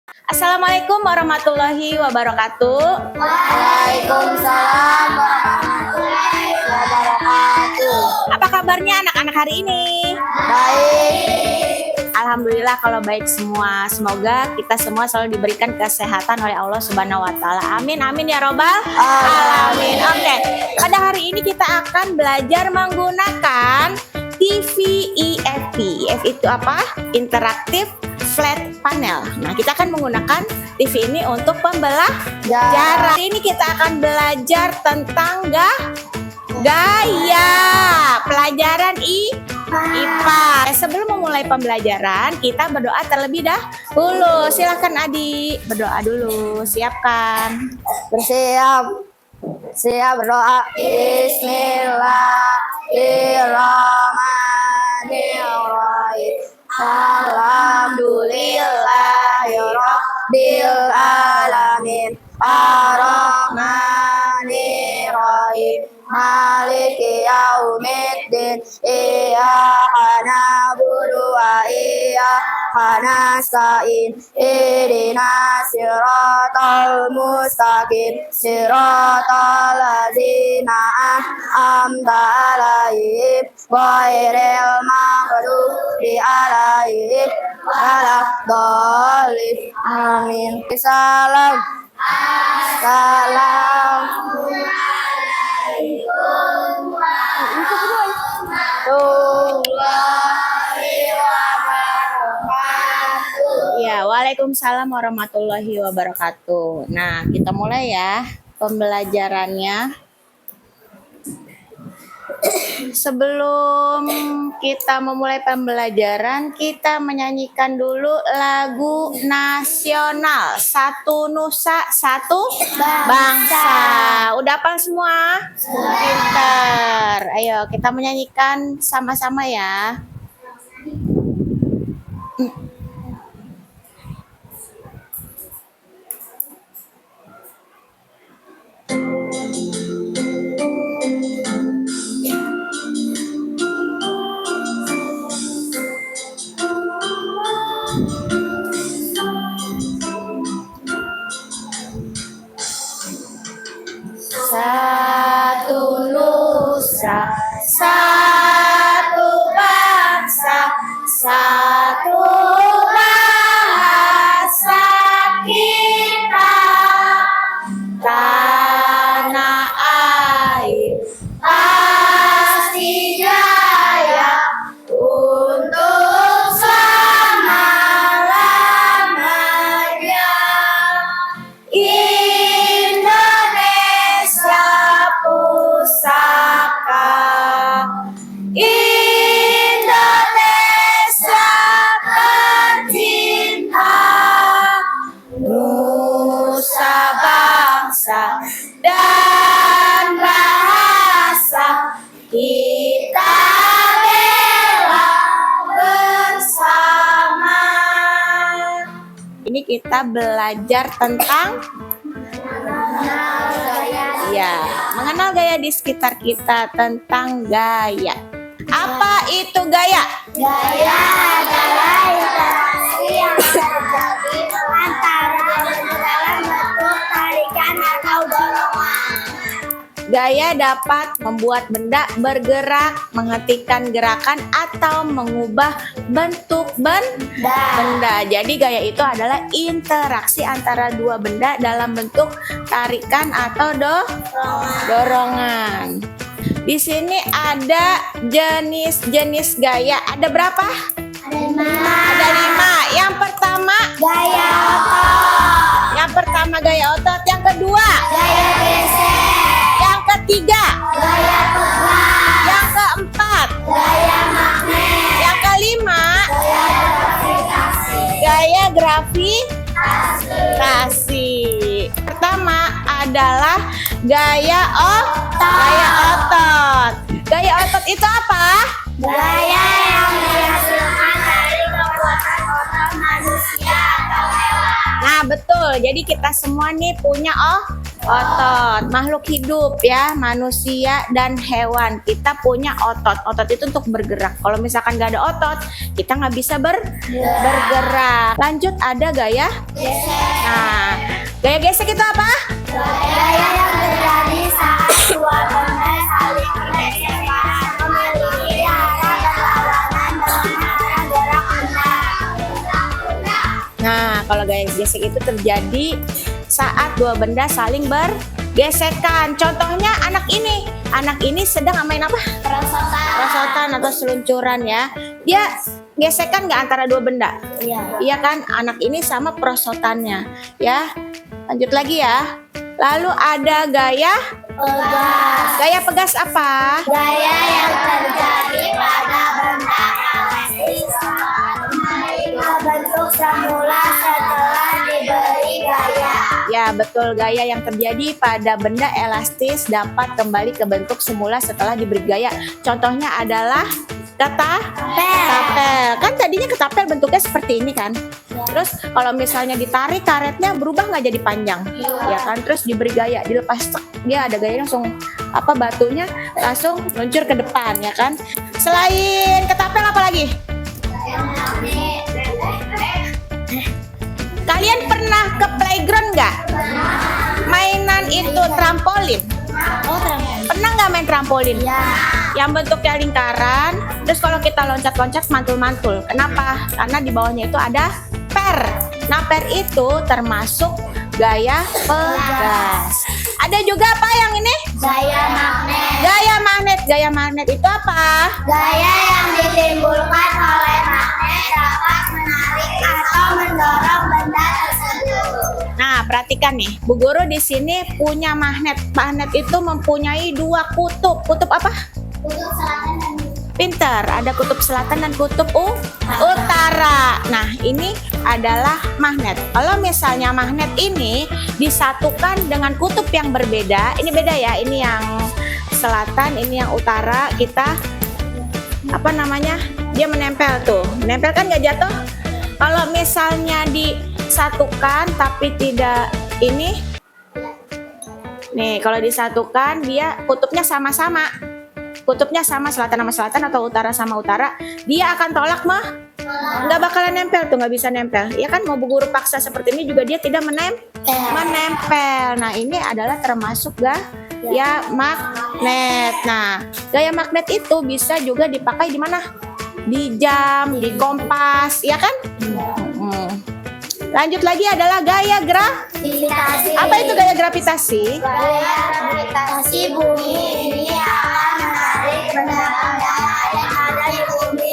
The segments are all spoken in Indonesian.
Assalamualaikum warahmatullahi wabarakatuh. Waalaikumsalam warahmatullahi wabarakatuh. Apa kabarnya anak-anak hari ini? Baik. Alhamdulillah kalau baik semua. Semoga kita semua selalu diberikan kesehatan oleh Allah Subhanahu wa taala. Amin amin ya robbal alamin. Oke. Pada hari ini kita akan belajar menggunakan TV EFP. EFP itu apa? Interaktif flat panel. Nah, kita akan menggunakan TV ini untuk pembelajaran. Hari ini kita akan belajar tentang gaya pelajaran IPA. Sebelum memulai pembelajaran, kita berdoa terlebih dahulu. Silakan Adi, berdoa dulu. Siapkan. Bersiap. Siap berdoa. Bismillahirrahmanirrahim. Alhamdulillahirabbil alamin. Ar-Rahmanir-Rahim. Maliki yaumiddin. Iyyaka na'budu wa iyyaka nasta'in. Ihdinas siratal mustaqim. Siratal ladzina an'amta 'alaihim ghairil maghdubi alaihim waladdallin. Amin. Salam. Assalamualaikum warahmatullahi wabarakatuh. Ya, Waalaikumsalam warahmatullahi wabarakatuh. Nah, kita mulai ya pembelajarannya. Sebelum kita memulai pembelajaran, kita menyanyikan dulu lagu nasional Satu Nusa Satu Bangsa. Udah hafal semua? Pintar. Ayo kita menyanyikan sama-sama ya. Satu nusa, satu bangsa, satu bahasa kita, tanah air pasti jaya untuk selama-lamanya. Pusaka Indonesia tercinta, nusa bangsa dan bahasa kita bela bersama. Ini kita belajar tentang mengenal gaya di sekitar kita, tentang gaya. Apa itu gaya? Gaya adalah interaksi yang terjadi antara benda dalam bentuk tarikan atau dorongan. Gaya dapat membuat benda bergerak, menghentikan gerakan, atau mengubah bentuk benda. Jadi gaya itu adalah interaksi antara dua benda dalam bentuk tarikan atau dorongan. Di sini ada jenis-jenis gaya. Ada berapa? Ada 5. Yang pertama Gaya otot. Yang pertama gaya otot. Yang kedua Gaya geser. Yang ketiga Gaya tegang. Yang keempat Gaya magnet. Yang kelima Gaya gravitasi. gaya gravitasi. Pertama adalah gaya otot. Gaya otot itu apa? Gaya yang dihasilkan dari kekuatan otot manusia atau hewan. Nah betul, jadi kita semua nih punya Otot, makhluk hidup ya, manusia dan hewan. Kita punya otot. Otot itu untuk bergerak. Kalau misalkan nggak ada otot, kita nggak bisa bergerak. Lanjut, ada gaya. Nah, gaya gesek itu apa? Gaya yang terjadi saat dua benda saling bergesekan memiliki arah berlawanan dengan arah gerak benda. Nah, kalau gaya gesek itu terjadi saat dua benda saling bergesekan. Contohnya anak ini. Anak ini sedang main apa? Perosotan atau seluncuran ya. Dia gesekan nggak antara dua benda? Iya. Iya kan? Anak ini sama perosotannya. Ya. Lanjut lagi ya. Lalu ada gaya. Pegas. Gaya pegas apa? Gaya yang terjadi pada benda elastis kembali ke bentuk semula setelah diberi gaya. Ya, betul. Gaya yang terjadi pada benda elastis dapat kembali ke bentuk semula setelah diberi gaya. Contohnya adalah ketapel. Kan tadinya ketapel bentuknya seperti ini kan. Terus kalau misalnya ditarik karetnya berubah nggak jadi panjang, ya kan? Terus diberi gaya, dilepas cek, dia ada gaya langsung batunya langsung meluncur ke depan, ya kan? Selain ketapel apa lagi? Kalian pernah ke playground nggak? Mainan itu trampolin. Oh, trampolin. Pernah nggak main trampolin? Ya. Yang bentuknya lingkaran. Terus kalau kita loncat-loncat mantul-mantul. Kenapa? Karena di bawahnya itu ada per. Nah, per itu termasuk gaya pegas. Ada juga apa yang ini? Gaya magnet. Gaya magnet. Gaya magnet itu apa? Gaya yang ditimbulkan oleh magnet dapat menarik atau mendorong benda tersebut. Nah, perhatikan nih. Bu Guru di sini punya magnet. Magnet itu mempunyai dua kutub. Kutub apa? Kutub selatan dan Pinter, ada kutub selatan dan kutub utara. Nah, ini adalah magnet. Kalau misalnya magnet ini disatukan dengan kutub yang berbeda, ini beda ya, ini yang selatan, ini yang utara, kita apa namanya? Dia menempel tuh. Menempel kan nggak jatuh? Kalau misalnya disatukan tapi tidak ini, nih kalau disatukan dia kutubnya sama-sama. Kutubnya sama, selatan sama selatan atau utara sama utara, dia akan tolak mah nggak bakalan nempel tuh, nggak bisa nempel. Ya kan, mau Bu Guru paksa seperti ini juga dia tidak menempel. Nah, ini adalah termasuk gaya magnet. Nah, gaya magnet itu bisa juga dipakai di mana? Di jam, di kompas, ya kan? Lanjut lagi adalah gaya gravitasi. Apa itu gaya gravitasi? Gaya gravitasi bumi ini akan menarik benda-benda yang ada di bumi.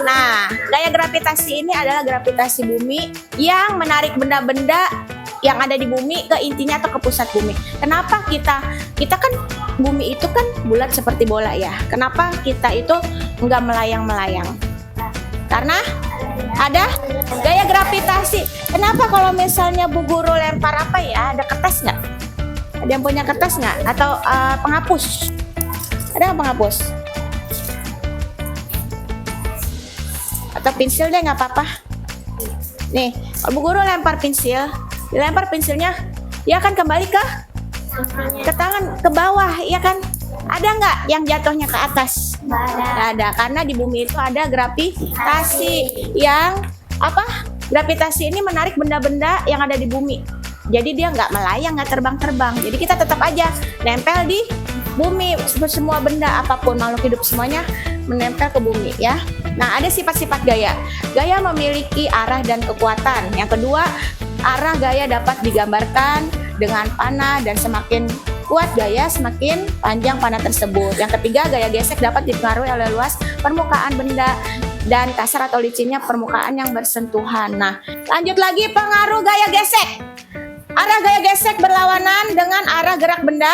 Nah, gaya gravitasi ini adalah gravitasi bumi yang menarik benda-benda yang ada di bumi ke intinya atau ke pusat bumi. Kenapa kita kan bumi itu kan bulat seperti bola ya. Kenapa kita itu nggak melayang-melayang? Karena ada gaya gravitasi. Kenapa kalau misalnya Bu Guru lempar apa ya? Ada kertas nggak? Ada yang punya kertas nggak? Atau penghapus? Ada nggak penghapus? Atau pensil deh, nggak apa-apa. Nih, kalau Bu Guru lempar pensil, dilempar pensilnya, dia akan kembali ke tangan, ke bawah, ya kan? Ada nggak yang jatuhnya ke atas? Nggak ada, karena di bumi itu ada gravitasi yang apa? Gravitasi ini menarik benda-benda yang ada di bumi. Jadi dia nggak melayang, nggak terbang-terbang. Jadi kita tetap aja nempel di bumi. Semua benda apapun, makhluk hidup semuanya menempel ke bumi ya. Nah, ada sifat-sifat gaya. Gaya memiliki arah dan kekuatan. Yang kedua, arah gaya dapat digambarkan dengan panah dan semakin kuat gaya semakin panjang panah tersebut. Yang ketiga, gaya gesek dapat dipengaruhi oleh luas permukaan benda dan kasar atau licinnya permukaan yang bersentuhan. Nah, lanjut lagi pengaruh gaya gesek. Arah gaya gesek berlawanan dengan arah gerak benda.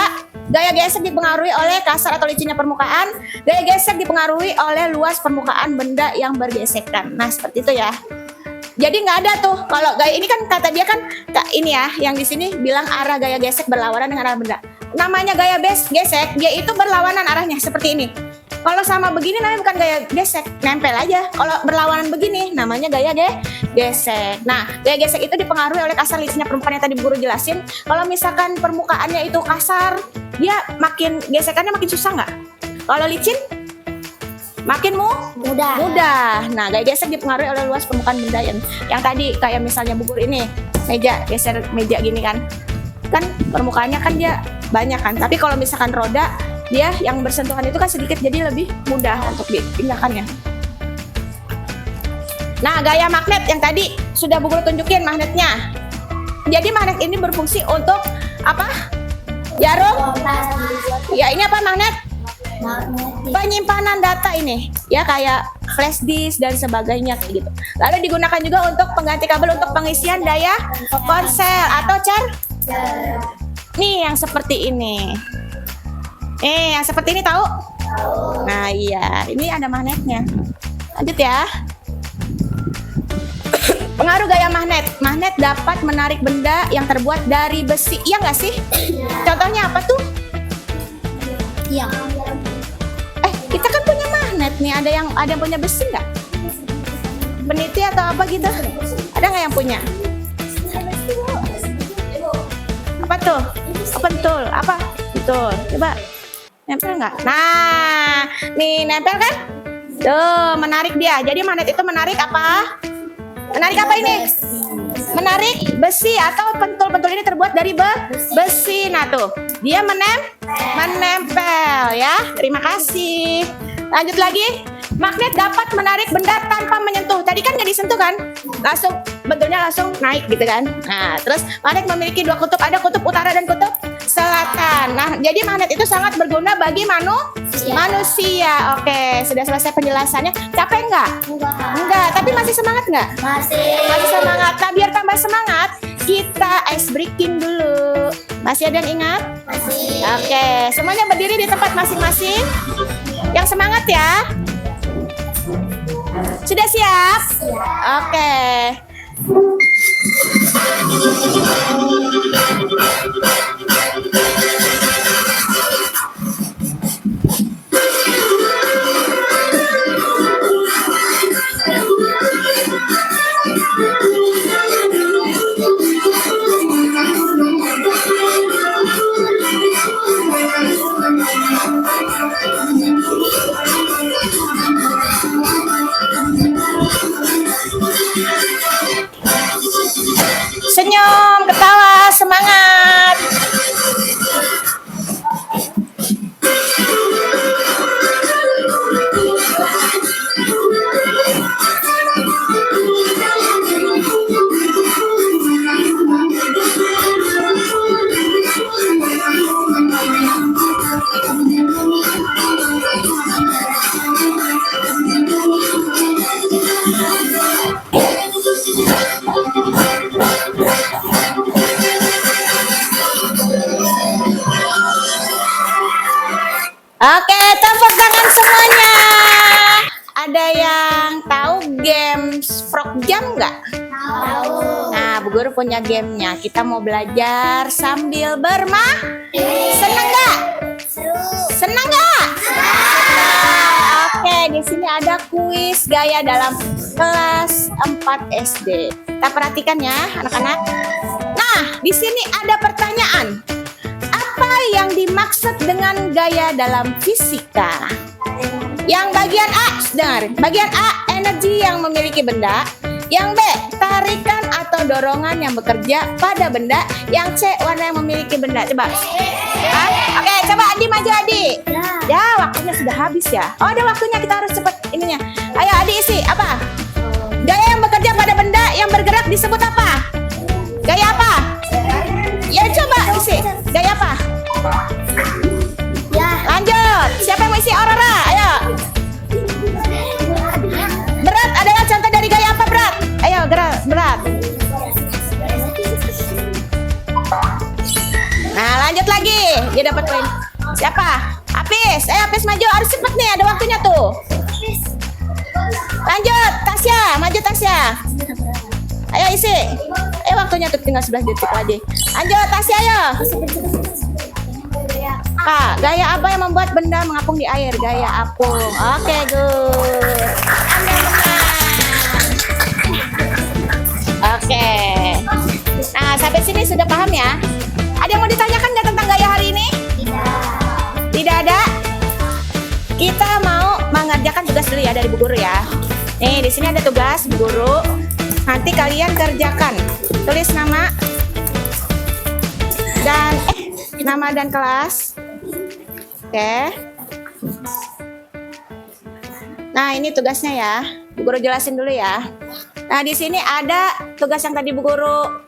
Gaya gesek dipengaruhi oleh kasar atau licinnya permukaan. Gaya gesek dipengaruhi oleh luas permukaan benda yang bergesekan. Nah, seperti itu ya. Jadi nggak ada tuh kalau gaya ini kan kata dia kan ini ya, yang di sini bilang arah gaya gesek berlawanan dengan arah benda. Namanya gaya gesek, dia itu berlawanan arahnya seperti ini. Kalau sama begini namanya bukan gaya gesek, nempel aja. Kalau berlawanan begini namanya gaya gesek. Nah, gaya gesek itu dipengaruhi oleh kasar licinnya perempuan yang tadi guru jelasin. Kalau misalkan permukaannya itu kasar, dia makin gesekannya makin susah nggak? Kalau licin makin mudah. Nah, gaya gesek dipengaruhi oleh luas permukaan benda yang tadi kayak misalnya bu guru ini meja, geser meja gini kan permukaannya kan dia banyak kan. Tapi kalau misalkan roda, dia yang bersentuhan itu kan sedikit, jadi lebih mudah untuk dipindahkannya. Nah, gaya magnet yang tadi sudah bu guru tunjukin magnetnya. Jadi magnet ini berfungsi untuk apa? Jarum? Ya, ini apa magnet? Penyimpanan data ini ya, kayak flash disk dan sebagainya kayak gitu. Lalu digunakan juga untuk pengganti kabel untuk pengisian daya ponsel atau nih yang seperti ini. Yang seperti ini tahu? Nah iya, ini ada magnetnya. Lanjut ya. Pengaruh gaya magnet. Magnet dapat menarik benda yang terbuat dari besi. Iya nggak sih? Contohnya apa tuh? Iya. Kita kan punya magnet nih. Ada yang punya besi nggak? Peniti atau apa gitu? Ada nggak yang punya? Apa tuh? Pentul. Apa? Betul. Coba nempel nggak? Nah, nih nempel kan? Tuh, menarik dia. Jadi magnet itu menarik apa? Menarik apa ini? Menarik besi atau pentul-pentul ini terbuat dari besi. Nah tuh, dia menempel ya. Terima kasih. Lanjut lagi. Magnet dapat menarik benda tanpa menyentuh. Tadi kan nggak disentuh kan? Langsung bentuknya langsung naik gitu kan. Nah, terus magnet memiliki dua kutub. Ada kutub utara dan kutub selatan. Nah, jadi magnet itu sangat berguna bagi manusia. Oke, sudah selesai penjelasannya. Capek nggak? Enggak, tapi masih semangat nggak? Masih semangat. Nah, biar tambah semangat, kita ice breaking dulu. Masih ada yang ingat? Masih. Oke, semuanya berdiri di tempat masing-masing. Yang semangat ya. Sudah siap? Oke. Senyum, ketawa, semangat. Oke, tepuk tangan semuanya. Ada yang tahu games Frog Jump nggak? Tahu. Nah, Bu Guru punya gamenya. Kita mau belajar sambil bermain. Senang nggak? Senang nggak? Oke, di sini ada kuis gaya dalam kelas 4 SD. Kita perhatikan ya, anak-anak. Nah, di sini ada pertanyaan. Apa yang dimaksud dengan gaya dalam fisika? Yang bagian A, dengar. Bagian A, energi yang memiliki benda. Yang B, tarikan atau dorongan yang bekerja pada benda. Yang C, warna yang memiliki benda. Coba. Oke, coba Adi maju Adi. Ya, waktunya sudah habis ya. Oh, ada waktunya, kita harus cepat ininya. Ayo Adi isi, apa? Gaya yang bekerja pada benda yang bergerak disebut apa? Gaya apa? Ya, coba isi. Gaya apa? Ya. Lanjut. Siapa yang mau isi? Aurora, ayo. Berat adalah contoh dari gaya apa berat? Ayo, berat. Nah, lanjut lagi. Dia dapat poin. Siapa? Apis. Ayo Apis maju. Harus cepet nih, ada waktunya tuh. Lanjut, Tasya. Maju Tasya. Ayo isi. Waktunya tuh tinggal 11 detik lagi. Lanjut Tasya, ayo. Kak, gaya apa yang membuat benda mengapung di air? Gaya apung. Oke, good. Anda menang. Oke. Nah, sampai sini sudah paham ya? Ada yang mau ditanyakan nggak tentang gaya hari ini? Tidak ada? Kita mau mengerjakan tugas dulu ya dari Bu Guru ya. Nih, di sini ada tugas Bu Guru. Nanti kalian kerjakan. Tulis nama dan kelas. Oke. Nah, ini tugasnya ya. Bu Guru jelasin dulu ya. Nah, di sini ada tugas yang tadi Bu Guru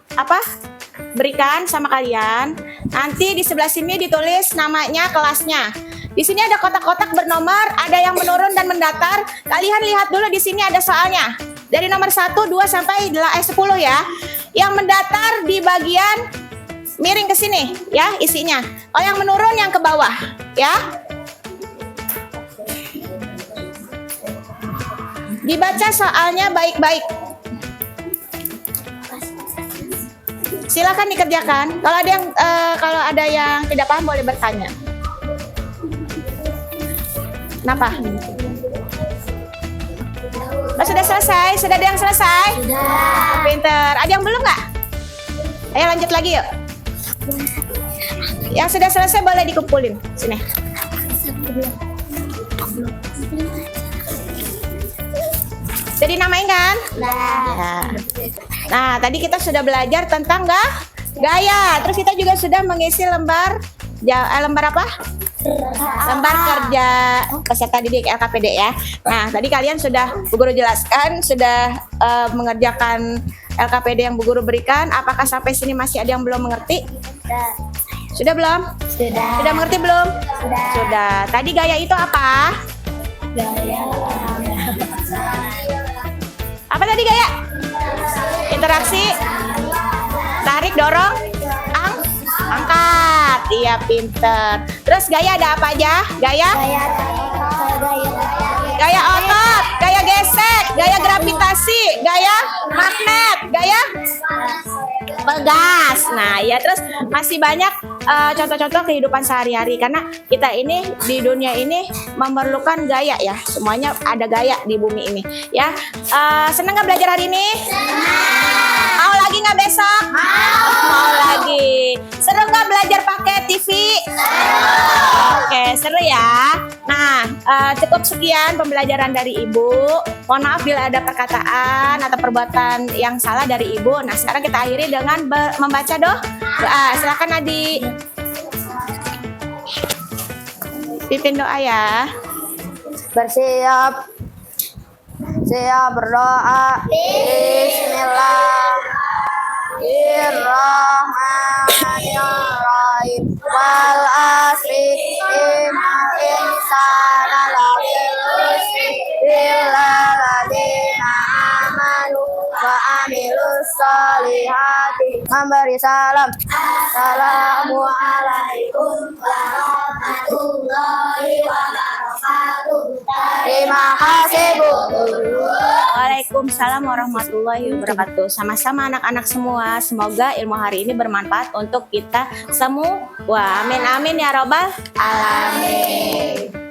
berikan sama kalian. Nanti di sebelah sini ditulis namanya, kelasnya. Di sini ada kotak-kotak bernomor, ada yang menurun dan mendatar. Kalian lihat dulu di sini ada soalnya. Dari nomor 1, 2 sampai 10 ya. Yang mendatar di bagian miring ke sini ya isinya. Oh, yang menurun yang ke bawah ya. Dibaca soalnya baik-baik. Silakan dikerjakan. Kalau ada yang tidak paham boleh bertanya. Kenapa? Oh, sudah selesai? Sudah ada yang selesai? Sudah. Pinter. Ada yang belum nggak? Ayo lanjut lagi yuk. Yang sudah selesai boleh dikumpulin. Sini. Jadi namain kan? Nah, tadi kita sudah belajar tentang gaya. Terus kita juga sudah mengisi lembar apa? Lembar kerja peserta didik LKPD ya. Nah, tadi kalian sudah Bu Guru jelaskan, sudah mengerjakan LKPD yang Bu Guru berikan. Apakah sampai sini masih ada yang belum mengerti? Sudah belum? Sudah. Sudah mengerti belum? Sudah. Sudah. Tadi gaya itu apa? Gaya. Apa tadi gaya? Interaksi, tarik, dorong, angkat. Iya, pinter. Terus gaya ada apa aja? Gaya otot, gaya gesek, gaya gravitasi, gaya magnet, gaya pegas. Nah, ya terus masih banyak contoh-contoh kehidupan sehari-hari karena kita ini di dunia ini memerlukan gaya ya. Semuanya ada gaya di bumi ini. Ya, senang nggak belajar hari ini? Mau lagi nggak besok? Mau lagi. Seru nggak belajar pakai TV? Oke, seru ya. Nah, cukup sekian pembelajaran dari Ibu. Mohon maaf bila ada perkataan atau perbuatan yang salah dari Ibu. Nah, sekarang kita akhiri dengan membaca doa. Silakan Adik. Pimpin doa ya. Bersiap. Siap berdoa. Bismillahirrahmanirrahim. Wal asri innal insana lafi khusr illa alladziina aamanu wa amilus sholihati. Memberi salam. Assalamualaikum warahmatullahi wabarakatuh. Terima kasih Bu. Waalaikumsalam warahmatullahi wabarakatuh. Sama-sama anak-anak semua. Semoga ilmu hari ini bermanfaat untuk kita semua. Amin amin ya robbal alamin.